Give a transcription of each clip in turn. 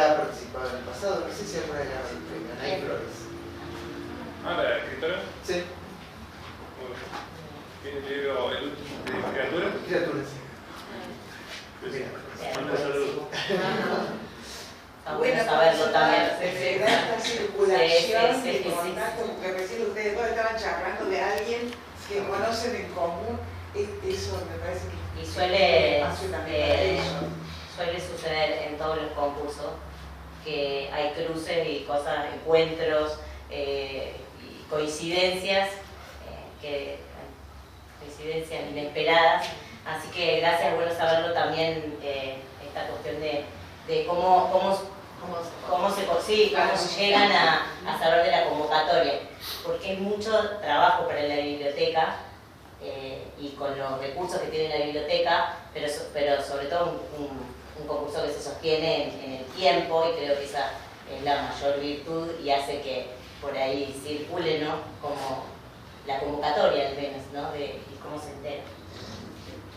ya ha participado en el pasado, no sé si alguna vez ganado el premio, Anaí Flores. Ah, ¿la escritora? Sí. ¿Tiene el libro El último de criatura? Criaturas, sí. Manda saludos. Bueno, saberlo también. Se da esta circulación de contacto, porque recién ustedes dos estaban charlando de alguien que conocen en común, eso me parece que Y suele suele suceder en todos los concursos que hay cruces y cosas, encuentros y coincidencias, coincidencias inesperadas. Así que gracias, es bueno saberlo también, esta cuestión de cómo se llegan a saber de la convocatoria, porque hay mucho trabajo para la biblioteca y con los recursos que tiene la biblioteca, pero sobre todo un concurso que se sostiene en el tiempo, y creo que esa es la mayor virtud y hace que por ahí circule, ¿no?, como la convocatoria al menos, ¿no?, y cómo se entera.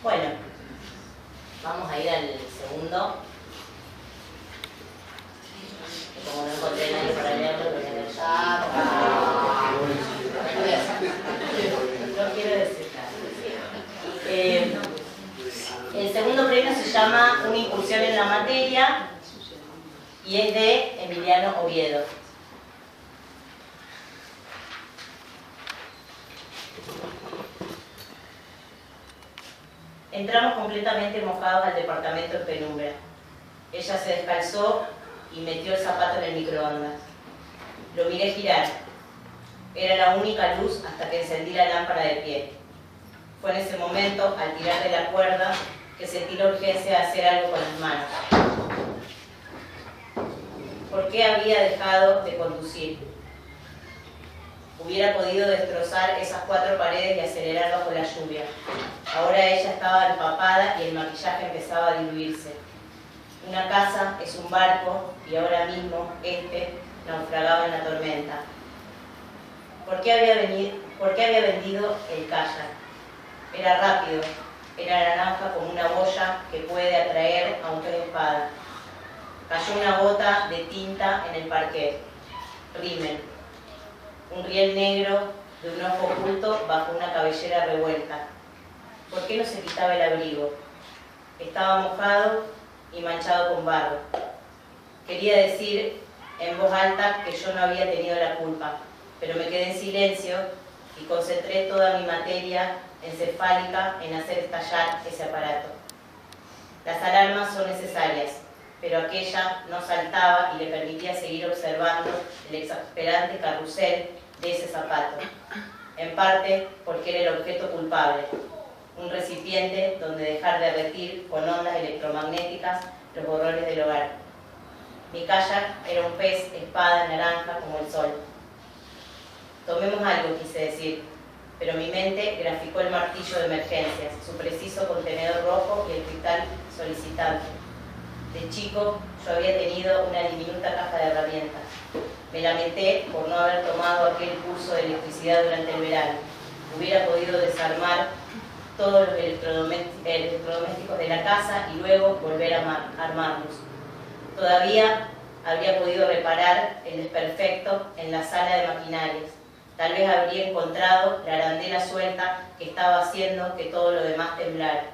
Bueno, vamos a ir al segundo. Como no encontré nadie para leerlo, lo voy a leer ya. No quiero decir nada. El segundo premio se llama Una incursión en la materia y es de Emiliano Oviedo. Entramos completamente mojados al departamento en penumbra. Ella se descalzó y metió el zapato en el microondas. Lo miré girar. Era la única luz hasta que encendí la lámpara de pie. Fue en ese momento, al tirar de la cuerda, que sentí la urgencia de hacer algo con las manos. ¿Por qué había dejado de conducir? Hubiera podido destrozar esas 4 paredes y acelerar bajo la lluvia. Ahora ella estaba empapada y el maquillaje empezaba a diluirse. Una casa es un barco y ahora mismo naufragaba en la tormenta. ¿Por qué había vendido el kayak? Era rápido, era naranja como una boya que puede atraer a un pez de espada. Cayó una gota de tinta en el parquet. Rímel. Un riel negro de un ojo oculto bajo una cabellera revuelta. ¿Por qué no se quitaba el abrigo? Estaba mojado y manchado con barro. Quería decir en voz alta que yo no había tenido la culpa, pero me quedé en silencio y concentré toda mi materia encefálica en hacer estallar ese aparato. Las alarmas son necesarias, pero aquella no saltaba y le permitía seguir observando el exasperante carrusel de ese zapato, en parte porque era el objeto culpable, un recipiente donde dejar derretir con ondas electromagnéticas los borrones del hogar. Mi kayak era un pez espada naranja como el sol. Tomemos algo, quise decir, pero mi mente graficó el martillo de emergencias, su preciso contenedor rojo y el cristal solicitante. De chico yo había tenido una diminuta caja de herramientas. Me lamenté por no haber tomado aquel curso de electricidad durante el verano. Hubiera podido desarmar todos los electrodomésticos de la casa y luego volver a armarlos. Todavía habría podido reparar el desperfecto en la sala de maquinarias. Tal vez habría encontrado la arandela suelta que estaba haciendo que todo lo demás temblara.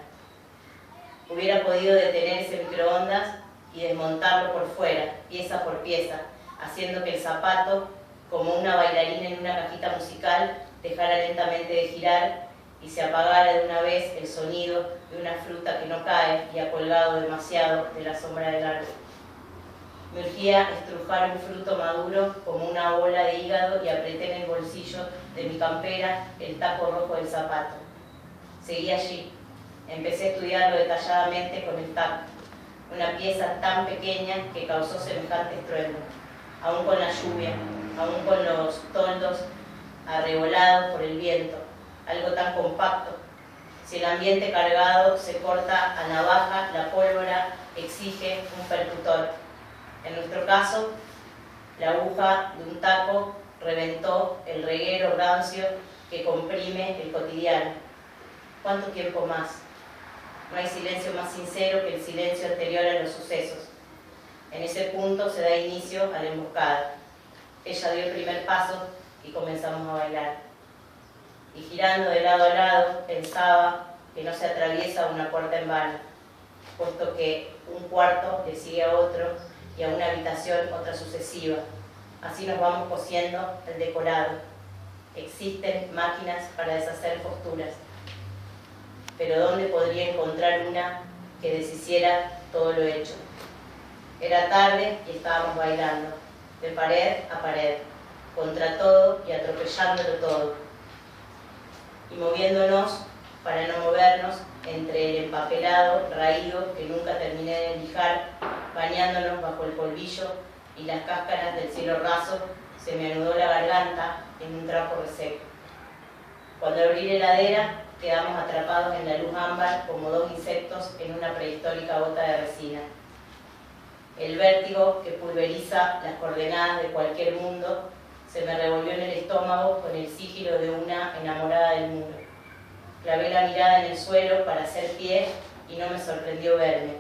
Hubiera podido detener ese microondas y desmontarlo por fuera, pieza por pieza, haciendo que el zapato, como una bailarina en una cajita musical, dejara lentamente de girar y se apagara de una vez el sonido de una fruta que no cae y ha colgado demasiado de la sombra del árbol. Me urgía estrujar un fruto maduro como una bola de hígado y apreté en el bolsillo de mi campera el taco rojo del zapato. Seguí allí. Empecé a estudiarlo detalladamente con el taco, una pieza tan pequeña que causó semejante estruendo, aún con la lluvia, aún con los toldos arrebolados por el viento, algo tan compacto. Si el ambiente cargado se corta a navaja, la pólvora exige un percutor. En nuestro caso, la aguja de un taco reventó el reguero rancio que comprime el cotidiano. ¿Cuánto tiempo más? No hay silencio más sincero que el silencio anterior a los sucesos. En ese punto se da inicio a la emboscada. Ella dio el primer paso y comenzamos a bailar. Y girando de lado a lado, pensaba que no se atraviesa una puerta en vano, puesto que un cuarto le sigue a otro y a una habitación otra sucesiva. Así nos vamos cosiendo el decorado. Existen máquinas para deshacer costuras, pero ¿dónde podría encontrar una que deshiciera todo lo hecho? Era tarde y estábamos bailando, de pared a pared, contra todo y atropellándolo todo, y moviéndonos para no movernos entre el empapelado raído que nunca terminé de lijar, bañándonos bajo el polvillo y las cáscaras del cielo raso. Se me anudó la garganta en un trapo reseco. Cuando abrí la heladera, quedamos atrapados en la luz ámbar como dos insectos en una prehistórica bota de resina. El vértigo que pulveriza las coordenadas de cualquier mundo se me revolvió en el estómago con el sigilo de una enamorada del muro. Clavé la mirada en el suelo para hacer pie y no me sorprendió verme,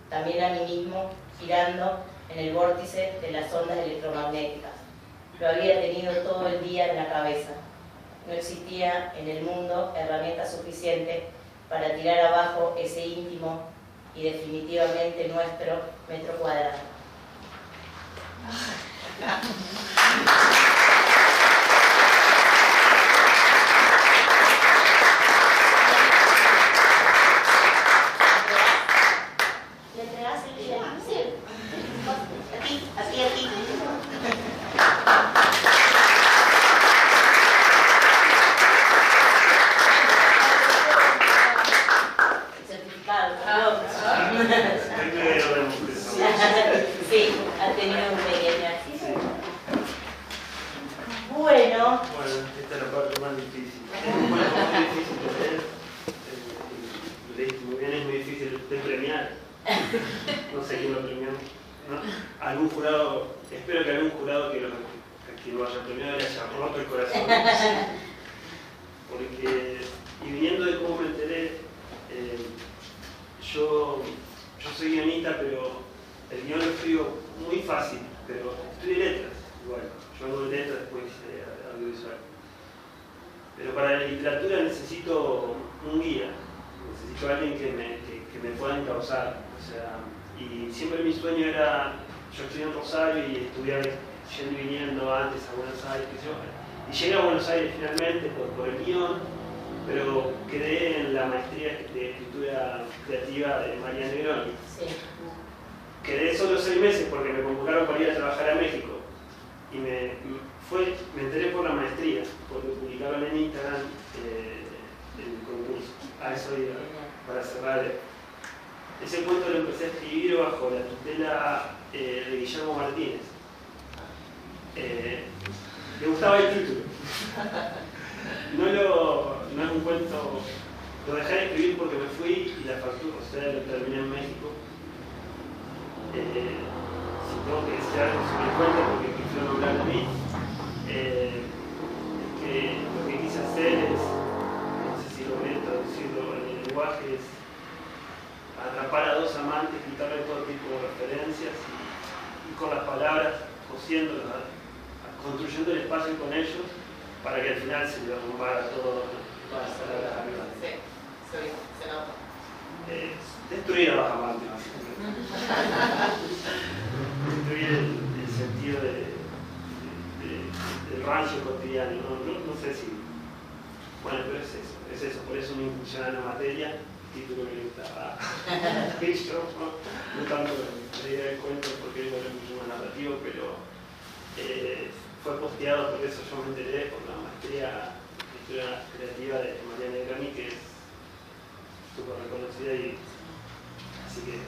también a mí mismo, girando en el vórtice de las ondas electromagnéticas. Lo había tenido todo el día en la cabeza. No existía en el mundo herramienta suficiente para tirar abajo ese íntimo y definitivamente nuestro metro cuadrado. ¿Le entregas el video? Sí. Aquí. Sí, ha tenido un pequeño accidente. Bueno, esta es la parte más difícil. Es un cuento muy difícil de leer. Lo leíste muy bien, es muy difícil de premiar. No sé quién lo premió. ¿No? Algún jurado, espero que algún jurado que lo haya premiado le haya roto el corazón. Porque, y viniendo de cómo me enteré, yo soy guionista, pero el guión lo escribo muy fácil, pero estudié letras, igual. Yo hago letras, después audiovisual. Pero para la literatura necesito un guía, necesito alguien que me pueda encauzar. O sea, y siempre mi sueño era, yo estudié en Rosario y estudiaba yendo y viniendo antes a Buenos Aires, qué sé yo. Y llegué a Buenos Aires finalmente por el guión, pero quedé en la maestría de escritura creativa de María Negroni. sí. Quedé solo 6 meses porque me convocaron para ir a trabajar a México. Y me enteré por la maestría, porque publicaron en Instagram el concurso. A eso iba, para cerrar. Ese cuento lo empecé a escribir bajo la tutela de Guillermo Martínez. Le gustaba el título. No es un cuento, lo dejé de escribir porque me fui y la factura, o sea, lo terminé en México. Si tengo que decir algo sobre el cuento, porque prefiero nombrar a mí, es que lo que quise hacer es, no sé si logré traducirlo en el lenguaje, es atrapar a dos amantes, quitarle todo tipo de referencias y con las palabras, cosiéndolas, construyendo el espacio con ellos para que al final se derrumbara todo. Sí, se nota. Destruir a los amantes, básicamente. Destruir el sentido del rancho cotidiano. No sé si. Bueno, pero es eso. Por eso me incursioné en la materia. Título que le gustaba. No tanto la idea del cuento, porque es mucho más narrativo, pero fue posteado, por eso yo me enteré por la maestría de escritura creativa de María Negroni, que es súper reconocida, y así que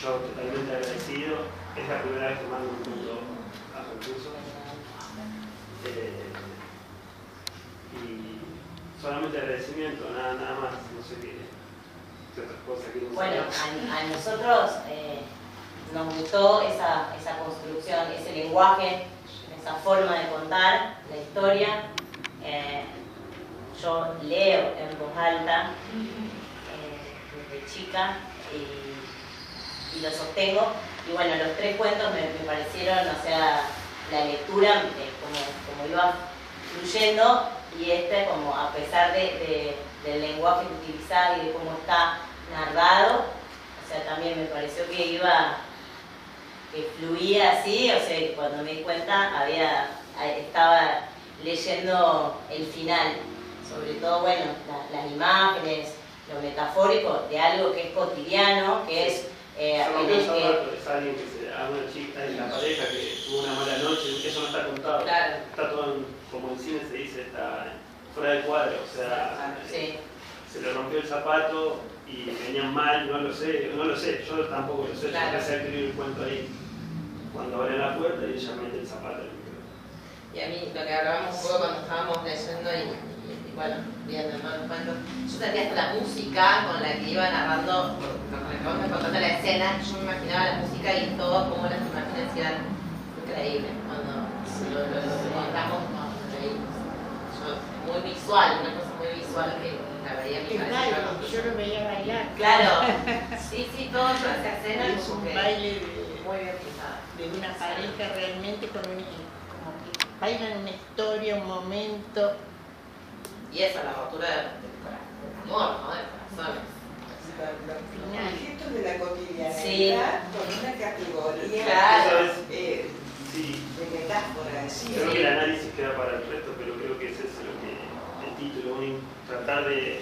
yo totalmente agradecido. Es la primera vez que mando un punto a concurso. Y solamente agradecimiento, nada más, no sé qué otras cosas que no. Bueno, a nosotros nos gustó esa construcción, ese lenguaje, esa forma de contar la historia. Yo leo en voz alta desde chica y lo sostengo Y bueno, los 3 cuentos me parecieron, o sea, la lectura como iba fluyendo, y como a pesar del lenguaje que utilizaba y de cómo está narrado, o sea, también me pareció que fluía así, o sea, que cuando me di cuenta estaba leyendo el final, sobre todo, bueno, las imágenes, lo metafórico de algo que es cotidiano, que es es alguien una chica en la pareja que tuvo una mala noche, eso no está contado. Claro. Está todo, como en cine se dice, está fuera del cuadro, o sea, sí. Se le rompió el zapato y venían mal, no lo sé, yo tampoco lo sé, Claro. yo empecé a escribir el cuento ahí, cuando abre la puerta y ella mete el zapato. Y a mí, lo que hablábamos un poco cuando estábamos leyendo y bueno, viendo ¿no? los cuentos, yo sentía hasta la música con la que iba narrando, con la que vamos contando la escena, yo me imaginaba la música y todo, como las imágenes eran increíbles. Cuando lo mostramos, no, increíbles. Muy visual, una cosa muy visual que la veía en mi cabeza. Yo lo veía bailar. Claro. Sí, todo esa escena Es como un que baile muy bien fijada. de una pareja realmente como que bailan una historia, un momento. Y esa, la rotura del humor, ¿no? De corazones. Final. Objetos de la cotidianidad Sí. con una categoría Claro. Sí. de metáfora. Sí, Creo que el análisis queda para el resto, pero creo que es eso lo que el título, tratar de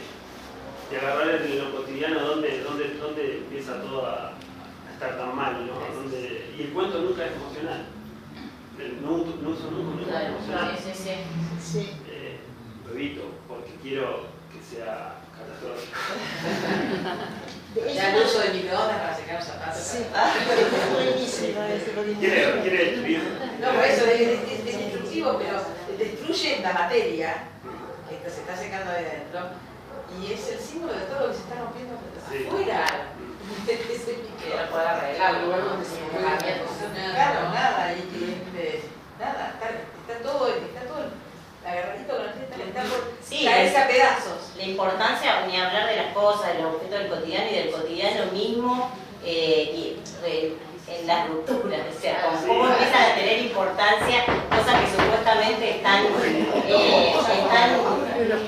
agarrar en lo cotidiano dónde empieza todo a estar tan mal, ¿no? Y el cuento nunca es emocional. No uso nunca es emocional. Sí. Lo evito porque quiero que sea catastrófico. Ya el uso de microondas para secar los zapatos. Sí. Es buenísimo eso, porque ¿Quiere destruir? No, por eso es destructivo, pero destruye la materia que se está secando ahí adentro y es el símbolo de todo lo que se está rompiendo afuera. Que no poder arreglarlo, lugar donde se claro, nada, nada, está todo, agarradito con la teta, está por caerse a pedazos. La importancia, ni hablar de las cosas, de los objetos del cotidiano y del cotidiano mismo, en las rupturas, o sea, cómo empiezan a tener importancia cosas que supuestamente están Hay una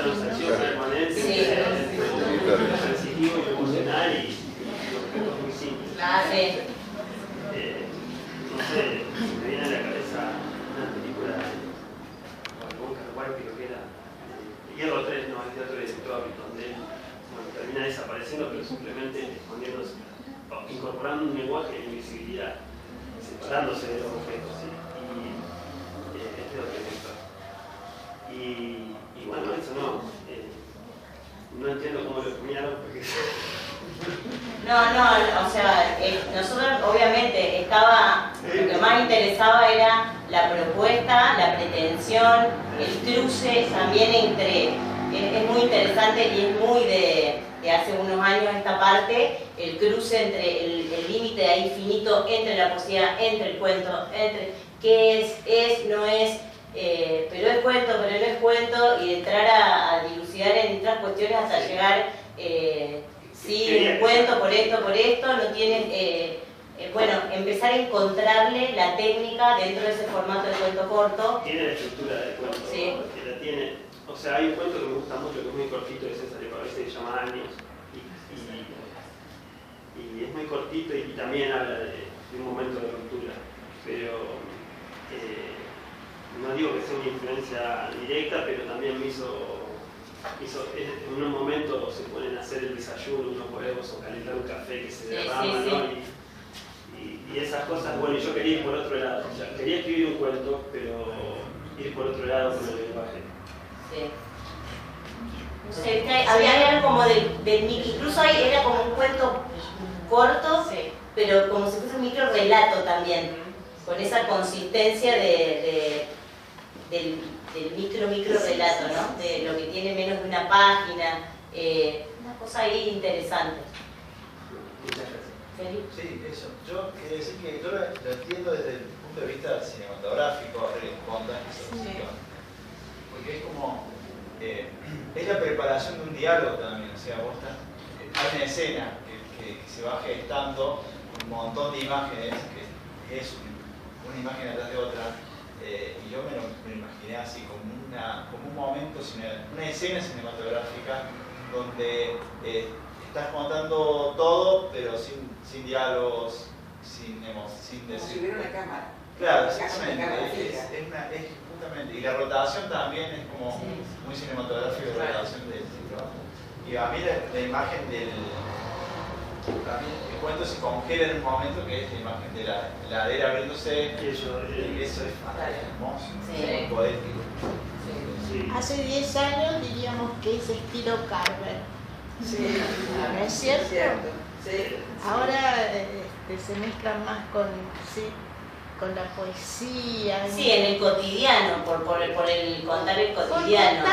transacción permanente entre lo sensitivo y lo emocional y objetos muy simples. Sí. No sé, me viene a la cabeza una película de algún Carguay, creo que era Hierro 3, no, es de otro director, donde él termina desapareciendo, pero simplemente escondiéndose, incorporando un lenguaje de invisibilidad, separándose de los objetos, ¿sí? Y este es otro director. Y bueno, eso no entiendo cómo lo terminaron, porque... No, o sea, nosotros obviamente lo que más interesaba era la propuesta, la pretensión, el cruce también es muy interesante y es muy de hace unos años esta parte, el cruce entre el límite ahí finito entre la poesía, entre el cuento, entre qué es, no es, pero es cuento, pero no es cuento, y entrar a dilucidar en otras cuestiones hasta llegar... sí, un cuento por esto, no tienen... bueno, empezar a encontrarle la técnica dentro de ese formato de cuento corto. Tiene la estructura del cuento, Sí. que la tiene. O sea, hay un cuento que me gusta mucho, que es muy cortito, de César Epavese, que se llama Años. Y es muy cortito y también habla de un momento de ruptura. Pero no digo que sea una influencia directa, pero también me hizo en un momento se ponen a hacer el desayuno, unos huevos o calentar un café que se derrama, ¿no? Y esas cosas, bueno, yo quería ir por otro lado, o sea, quería escribir un cuento, pero ir por otro lado con el lenguaje. Sí. No sé, había algo como incluso ahí era como un cuento corto, pero como si fuese un micro relato también, con esa consistencia del micro relato, ¿no? De lo que tiene menos de una página, una cosa ahí interesante. Muchas gracias. Felipe. Sí, eso. Yo quería decir que yo lo entiendo desde el punto de vista cinematográfico, porque es como, es la preparación de un diálogo también, o sea, vos hay una escena que se va gestando, un montón de imágenes, que es una imagen atrás de otra, y yo me lo imaginé así, como un momento, una escena cinematográfica donde estás contando todo, pero sin diálogos, sin Como si decir. hubiera una cámara. Claro, Una cámara exactamente. fija. Es justamente. Y la rotación también es como muy cinematográfica, la rotación del trabajo. Y a mí la imagen del. A mí el cuento se congela en un momento que es la imagen de la heladera abriéndose. Eso, Y eso es hermoso, Sí. muy poético. sí. Hace 10 años diríamos que es estilo Carver, Sí, ¿no es cierto? Sí. Ahora se mezclan más con la poesía. Sí, en el cotidiano, por el contar el cotidiano.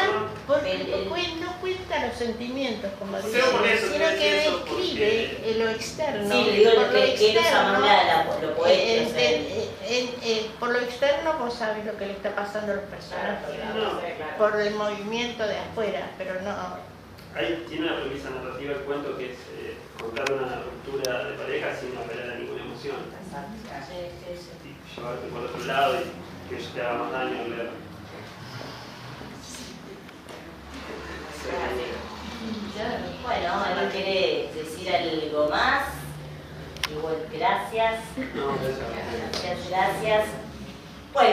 No cuenta los sentimientos, como Pero dice, por eso sino te que decía eso, describe porque- lo externo. Sí, le digo Por lo que él usa más lo poético. O sea, por lo externo vos sabés lo que le está pasando a los personajes, No. por el movimiento de afuera, pero no. Ahí tiene una premisa narrativa el cuento que es contar una ruptura de pareja sin apelar a ninguna emoción. Y llevarte por otro lado y que eso te haga más daño leer. bueno, ¿alguien quiere decir algo más? Igual, gracias. No, eso. Gracias. Bueno.